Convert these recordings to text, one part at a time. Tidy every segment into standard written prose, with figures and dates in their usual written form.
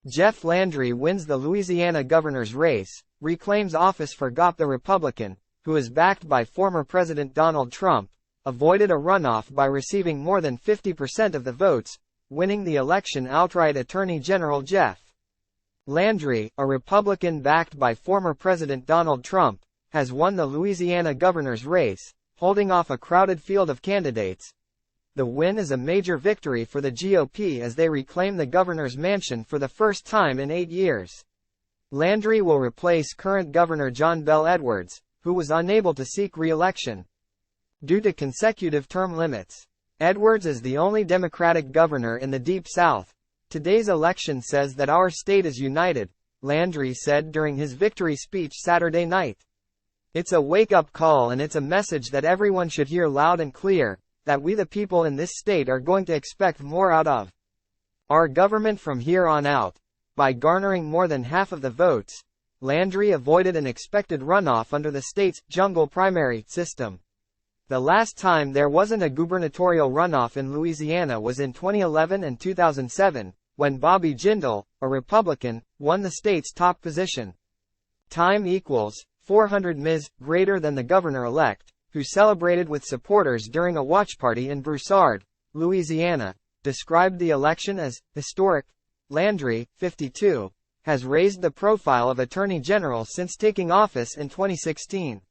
Jeff Landry wins the Louisiana governor's race, reclaims office for GOP. The Republican, who is backed by former President Donald Trump, avoided a runoff by receiving more than 50% of the votes, winning the election outright. Attorney General Jeff Landry, a Republican backed by former President Donald Trump, has won the Louisiana governor's race, holding off a crowded field of candidates. The win is a major victory for the GOP as they reclaim the governor's mansion for the first time in 8 years. Landry will replace current Governor Bel Edwards, who was unable to seek re-election due to consecutive term limits. Edwards is the only Democratic governor in the Deep South. Today's election says that our state is united, Landry said during his victory speech Saturday night. It's a wake-up call and it's a message that everyone should hear loud and clear, that we the people in this state are going to expect more out of our government from here on out. By garnering more than half of the votes, Landry avoided an expected runoff under the state's jungle primary system. The last time there wasn't a gubernatorial runoff in Louisiana was in 2011 and 2007, when Bobby Jindal, a Republican, won the state's top position. Time equals 400 Ms. greater than the governor-elect, who celebrated with supporters during a watch party in Broussard, Louisiana, described the election as historic. Landry, 52, has raised the profile of Attorney General since taking office in 2016.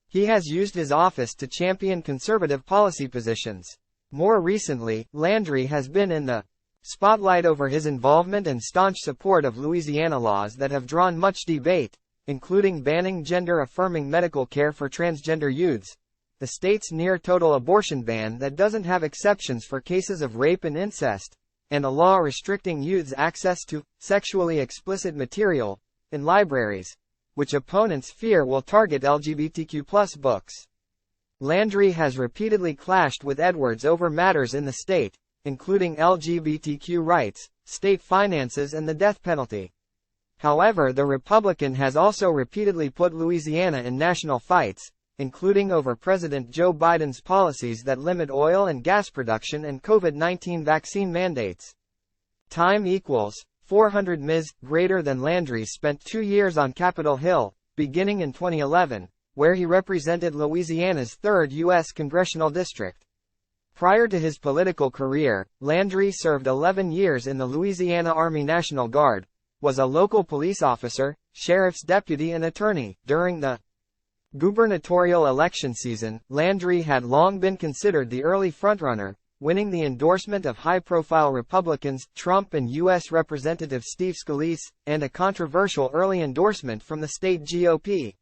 He has used his office to champion conservative policy positions. More recently, Landry has been in the spotlight over his involvement and staunch support of Louisiana laws that have drawn much debate, including banning gender-affirming medical care for transgender youths, the state's near-total abortion ban that doesn't have exceptions for cases of rape and incest, and a law restricting youths' access to sexually explicit material in libraries, which opponents fear will target LGBTQ+ books. Landry has repeatedly clashed with Edwards over matters in the state, including LGBTQ rights, state finances and the death penalty. However, the Republican has also repeatedly put Louisiana in national fights, including over President Joe Biden's policies that limit oil and gas production and COVID-19 vaccine mandates. Time equals 400 Ms. greater than Landry spent 2 years on Capitol Hill, beginning in 2011, where he represented Louisiana's 3rd U.S. congressional district. Prior to his political career, Landry served 11 years in the Louisiana Army National Guard, was a local police officer, sheriff's deputy and attorney. During the gubernatorial election season, Landry had long been considered the early frontrunner, winning the endorsement of high-profile Republicans, Trump and U.S. Representative Steve Scalise, and a controversial early endorsement from the state GOP.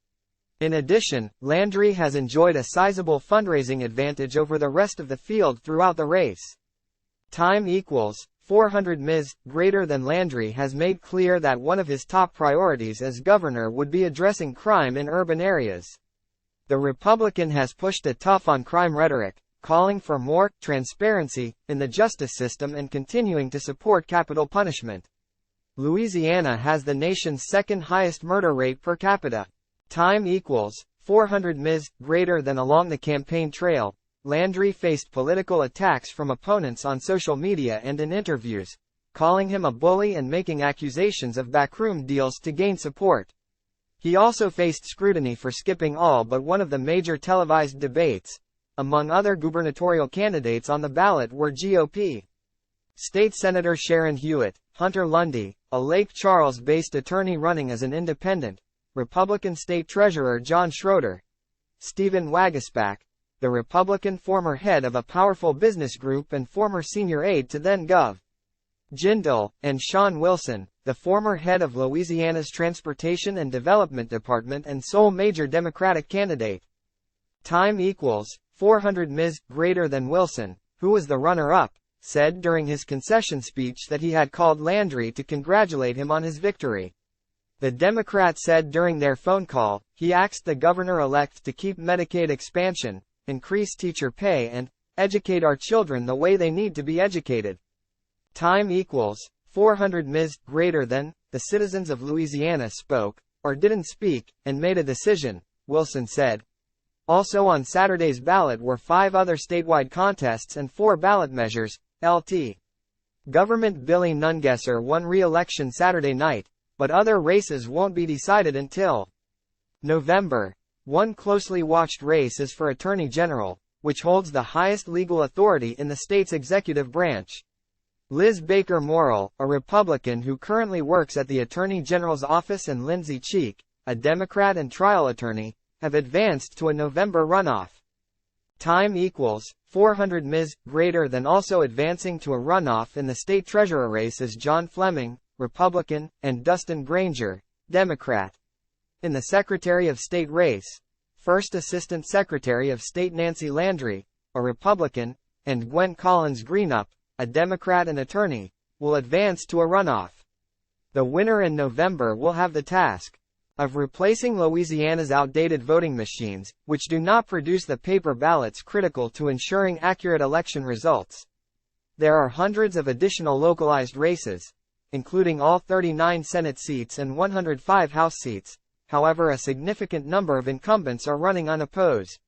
In addition, Landry has enjoyed a sizable fundraising advantage over the rest of the field throughout the race. Time equals 400 Ms. greater than Landry has made clear that one of his top priorities as governor would be addressing crime in urban areas. The Republican has pushed a tough-on-crime rhetoric, calling for more transparency in the justice system and continuing to support capital punishment. Louisiana has the nation's second highest murder rate per capita. Time equals 400 Ms. greater than. Along the campaign trail, Landry faced political attacks from opponents on social media and in interviews, calling him a bully and making accusations of backroom deals to gain support. He also faced scrutiny for skipping all but one of the major televised debates. Among other gubernatorial candidates on the ballot were GOP State Senator Sharon Hewitt, Hunter Lundy, a Lake Charles-based attorney running as an independent, Republican State Treasurer John Schroeder, Stephen Waguespack, the Republican former head of a powerful business group and former senior aide to then-Gov. Jindal, and Sean Wilson, the former head of Louisiana's Transportation and Development Department and sole major Democratic candidate. Time equals 400 Ms. greater than. Wilson, who was the runner-up, said during his concession speech that he had called Landry to congratulate him on his victory. The Democrat said during their phone call, he asked the governor-elect to keep Medicaid expansion, increase teacher pay and educate our children the way they need to be educated. Time equals 400 Ms. greater than. The citizens of Louisiana spoke, or didn't speak, and made a decision, Wilson said. Also on Saturday's ballot were 5 other statewide contests and 4 ballot measures, LT. Government Billy Nungesser won re-election Saturday night, but other races won't be decided until November. One closely watched race is for Attorney General, which holds the highest legal authority in the state's executive branch. Liz Baker Morrill, a Republican who currently works at the Attorney General's office, and Lindsay Cheek, a Democrat and trial attorney, have advanced to a November runoff. Time equals 400 Ms. Greater than also advancing to a runoff in the state treasurer race is John Fleming, Republican, and Dustin Granger, Democrat. In the Secretary of State race, First Assistant Secretary of State Nancy Landry, a Republican, and Gwen Collins Greenup, a Democrat and attorney, will advance to a runoff. The winner in November will have the task of replacing Louisiana's outdated voting machines, which do not produce the paper ballots critical to ensuring accurate election results. There are hundreds of additional localized races, including all 39 Senate seats and 105 House seats. However, a significant number of incumbents are running unopposed.